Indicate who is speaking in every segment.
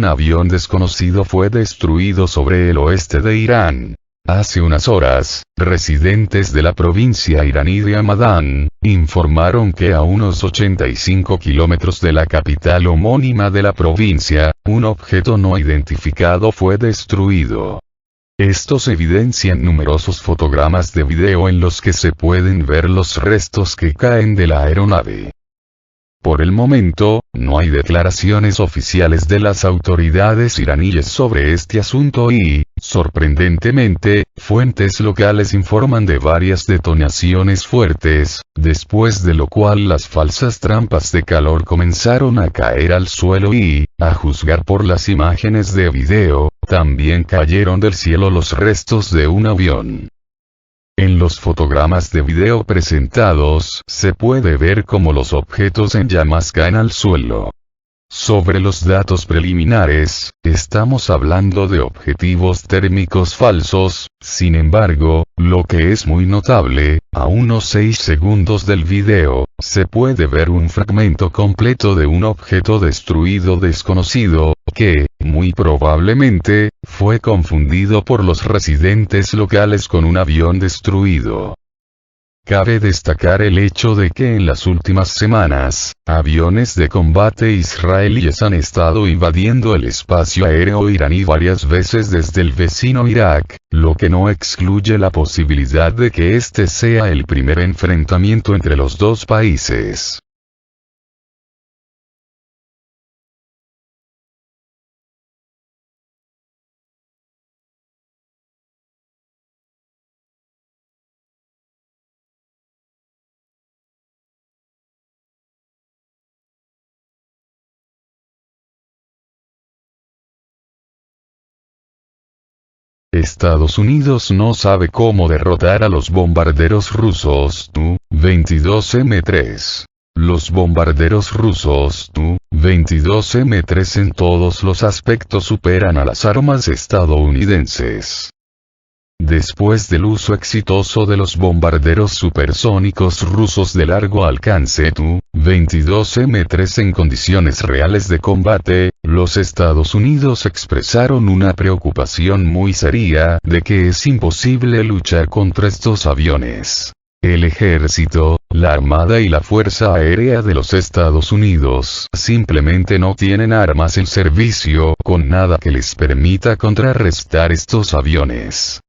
Speaker 1: un avión desconocido fue destruido sobre el oeste de Irán. Hace unas horas, residentes de la provincia iraní de Hamadán, informaron que a unos 85 kilómetros de la capital homónima de la provincia, un objeto no identificado fue destruido. Estos evidencian numerosos fotogramas de video en los que se pueden ver los restos que caen de la aeronave. Por el momento, no hay declaraciones oficiales de las autoridades iraníes sobre este asunto y, sorprendentemente, fuentes locales informan de varias detonaciones fuertes, después de lo cual las falsas trampas de calor comenzaron a caer al suelo y, a juzgar por las imágenes de video, también cayeron del cielo los restos de un avión. En los fotogramas de video presentados, se puede ver cómo los objetos en llamas caen al suelo. Sobre los datos preliminares, estamos hablando de objetivos térmicos falsos. Sin embargo, lo que es muy notable, a unos 6 segundos del video, se puede ver un fragmento completo de un objeto destruido desconocido, que, muy probablemente, fue confundido por los residentes locales con un avión destruido. Cabe destacar el hecho de que en las últimas semanas, aviones de combate israelíes han estado invadiendo el espacio aéreo iraní varias veces desde el vecino Irak, lo que no excluye la posibilidad de que este sea el primer enfrentamiento entre los dos países. Estados Unidos no sabe cómo derrotar a los bombarderos rusos Tu-22M3. Los bombarderos rusos Tu-22M3 en todos los aspectos superan a las armas estadounidenses. Después del uso exitoso de los bombarderos supersónicos rusos de largo alcance Tu-22M3 en condiciones reales de combate, los Estados Unidos expresaron una preocupación muy seria de que es imposible luchar contra estos aviones. El ejército, la armada y la fuerza aérea de los Estados Unidos simplemente no tienen armas en servicio con nada que les permita contrarrestar estos aviones.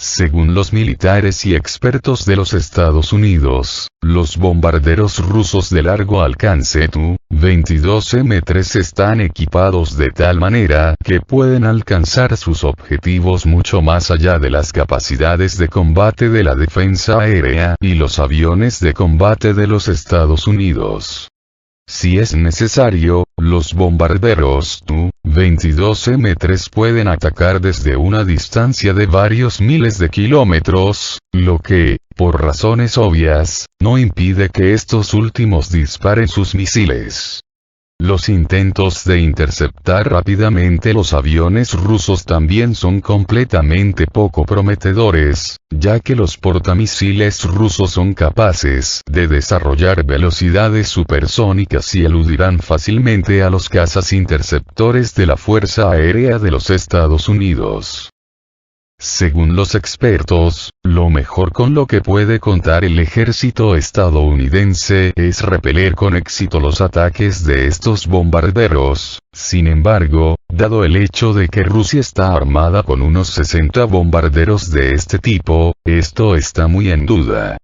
Speaker 1: Según los militares y expertos de los Estados Unidos, los bombarderos rusos de largo alcance Tu-22M3 están equipados de tal manera que pueden alcanzar sus objetivos mucho más allá de las capacidades de combate de la defensa aérea y los aviones de combate de los Estados Unidos. Si es necesario, los bombarderos Tu-22M3 pueden atacar desde una distancia de varios miles de kilómetros, lo que, por razones obvias, no impide que estos últimos disparen sus misiles. Los intentos de interceptar rápidamente los aviones rusos también son completamente poco prometedores, ya que los portamisiles rusos son capaces de desarrollar velocidades supersónicas y eludirán fácilmente a los cazas interceptores de la Fuerza Aérea de los Estados Unidos. Según los expertos, lo mejor con lo que puede contar el ejército estadounidense es repeler con éxito los ataques de estos bombarderos. Sin embargo, dado el hecho de que Rusia está armada con unos 60 bombarderos de este tipo, esto está muy en duda.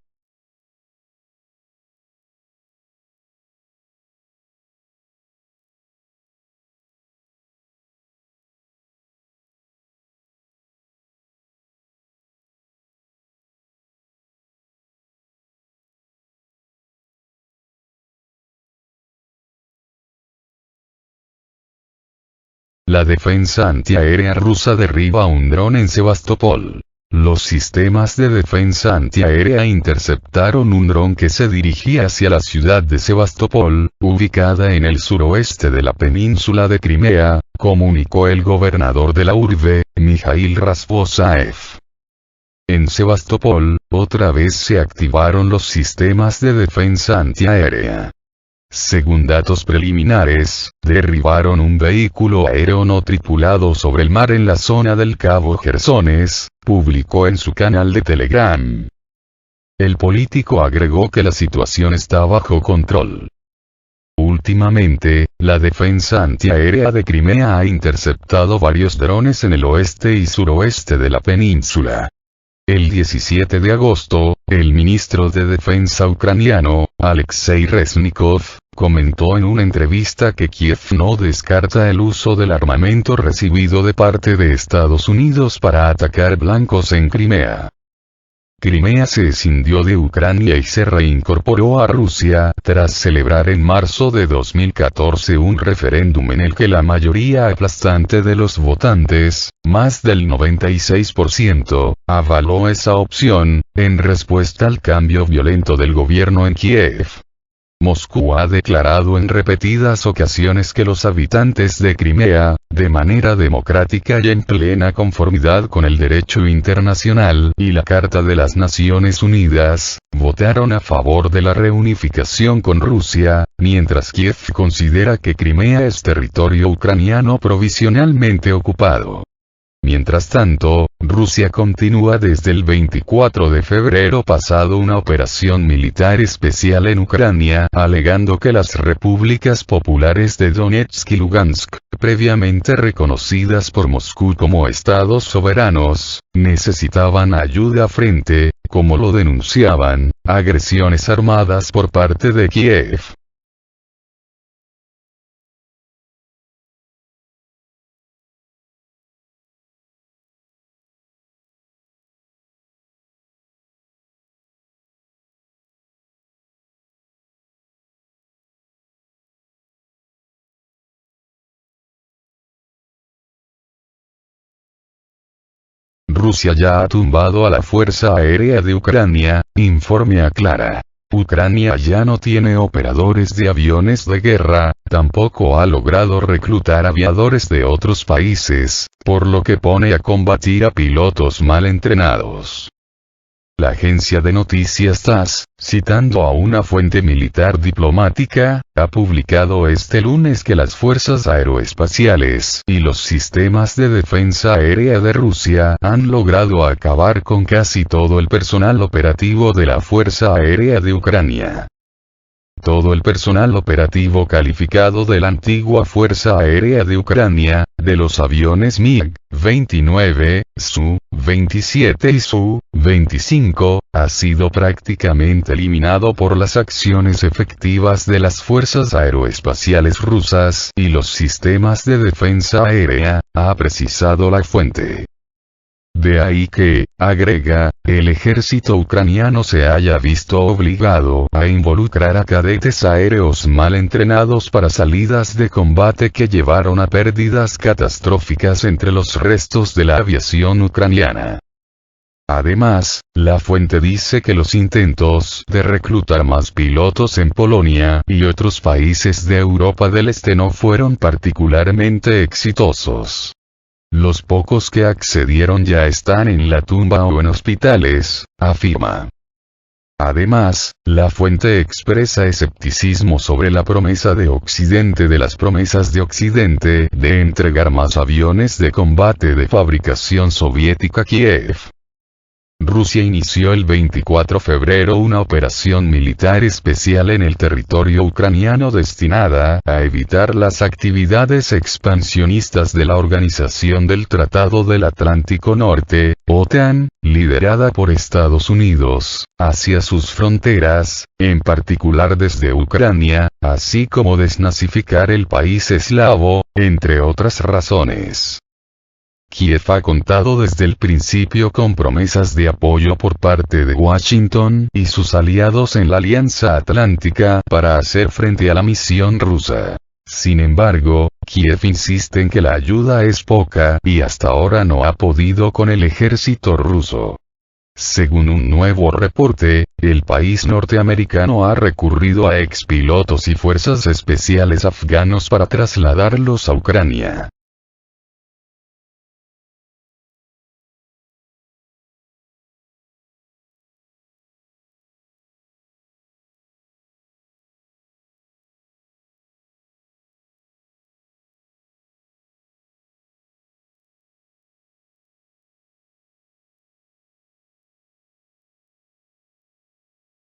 Speaker 1: La defensa antiaérea rusa derriba un dron en Sebastopol. Los sistemas de defensa antiaérea interceptaron un dron que se dirigía hacia la ciudad de Sebastopol, ubicada en el suroeste de la península de Crimea, comunicó el gobernador de la urbe, Mikhail Razvosaev. En Sebastopol, otra vez se activaron los sistemas de defensa antiaérea. Según datos preliminares, derribaron un vehículo aéreo no tripulado sobre el mar en la zona del Cabo Gersones, publicó en su canal de Telegram. El político agregó que la situación está bajo control. Últimamente, la defensa antiaérea de Crimea ha interceptado varios drones en el oeste y suroeste de la península. El 17 de agosto, el ministro de Defensa ucraniano, Alexei Reznikov, comentó en una entrevista que Kiev no descarta el uso del armamento recibido de parte de Estados Unidos para atacar blancos en Crimea. Crimea se escindió de Ucrania y se reincorporó a Rusia tras celebrar en marzo de 2014 un referéndum en el que la mayoría aplastante de los votantes, más del 96%, avaló esa opción, en respuesta al cambio violento del gobierno en Kiev. Moscú ha declarado en repetidas ocasiones que los habitantes de Crimea, de manera democrática y en plena conformidad con el derecho internacional y la Carta de las Naciones Unidas, votaron a favor de la reunificación con Rusia, mientras Kiev considera que Crimea es territorio ucraniano provisionalmente ocupado. Mientras tanto, Rusia continúa desde el 24 de febrero pasado una operación militar especial en Ucrania, alegando que las repúblicas populares de Donetsk y Lugansk, previamente reconocidas por Moscú como estados soberanos, necesitaban ayuda frente, como lo denunciaban, a agresiones armadas por parte de Kiev. Rusia ya ha tumbado a la Fuerza Aérea de Ucrania, informe aclara. Ucrania ya no tiene operadores de aviones de guerra, tampoco ha logrado reclutar aviadores de otros países, por lo que pone a combatir a pilotos mal entrenados. La agencia de noticias TASS, citando a una fuente militar diplomática, ha publicado este lunes que las fuerzas aeroespaciales y los sistemas de defensa aérea de Rusia han logrado acabar con casi todo el personal operativo de la Fuerza Aérea de Ucrania. Todo el personal operativo calificado de la antigua Fuerza Aérea de Ucrania, de los aviones MiG-29, Su-27 y Su-25, ha sido prácticamente eliminado por las acciones efectivas de las fuerzas aeroespaciales rusas y los sistemas de defensa aérea, ha precisado la fuente. De ahí que, agrega, el ejército ucraniano se haya visto obligado a involucrar a cadetes aéreos mal entrenados para salidas de combate que llevaron a pérdidas catastróficas entre los restos de la aviación ucraniana. Además, la fuente dice que los intentos de reclutar más pilotos en Polonia y otros países de Europa del Este no fueron particularmente exitosos. Los pocos que accedieron ya están en la tumba o en hospitales, afirma. Además, la fuente expresa escepticismo sobre la promesa de Occidente de las promesas de Occidente de entregar más aviones de combate de fabricación soviética a Kiev. Rusia inició el 24 de febrero una operación militar especial en el territorio ucraniano destinada a evitar las actividades expansionistas de la Organización del Tratado del Atlántico Norte, OTAN, liderada por Estados Unidos, hacia sus fronteras, en particular desde Ucrania, así como desnazificar el país eslavo, entre otras razones. Kiev ha contado desde el principio con promesas de apoyo por parte de Washington y sus aliados en la Alianza Atlántica para hacer frente a la misión rusa. Sin embargo, Kiev insiste en que la ayuda es poca y hasta ahora no ha podido con el ejército ruso. Según un nuevo reporte, el país norteamericano ha recurrido a expilotos y fuerzas especiales afganos para trasladarlos a Ucrania.